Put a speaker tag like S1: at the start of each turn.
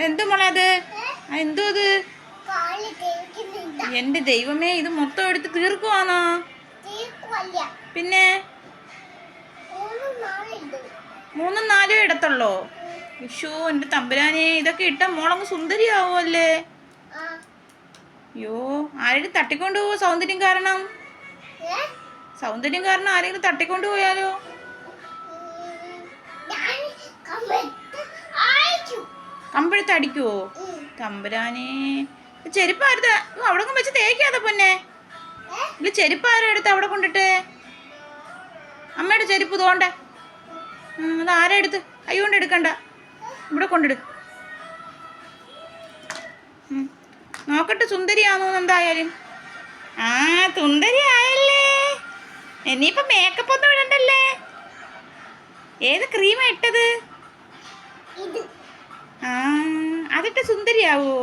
S1: എന്തു മോളെ അത്? എന്തോ അത്? എന്റെ ദൈവമേ, ഇത് മൊത്തം എടുത്ത് തീർക്കുവാണോ? പിന്നെ 3-4 ഇടത്തുള്ളോ? വിഷു എന്റെ തമ്പുരാനെ, ഇതൊക്കെ ഇട്ട മോളങ്ങ് സുന്ദരിയാവുമല്ലേ? അയ്യോ, ആരെങ്കിലും തട്ടിക്കൊണ്ടു പോവോ? സൗന്ദര്യം കാരണം ആരെങ്കിലും തട്ടിക്കൊണ്ടു പോയാലോ? കമ്പെടുത്ത് അടിക്കുവോ? തമ്പുരാനെ, ചെരുപ്പാരുത് അവിടെ വെച്ച് തേക്കാതെ പൊന്നെ. ഇത് ചെരുപ്പാരും എടുത്ത് അവിടെ കൊണ്ടിട്ട്. അമ്മയുടെ ചെരുപ്പ് തോണ്ടേ, അത് ആരാ എടുത്ത്? കൈ കൊണ്ട് എടുക്കണ്ട, ഇവിടെ കൊണ്ടിട്. നോക്കട്ടെ സുന്ദരിയാണോ എന്തായാലും. ആ, സുന്ദരി ആയല്ലേ. ഇനിയിപ്പോ മേക്കപ്പ് ഒന്നും ഇടണ്ടല്ലേ. ഏത് ക്രീമാ ഇട്ടത്? ആ, അതിട്ട് സുന്ദരിയാവോ?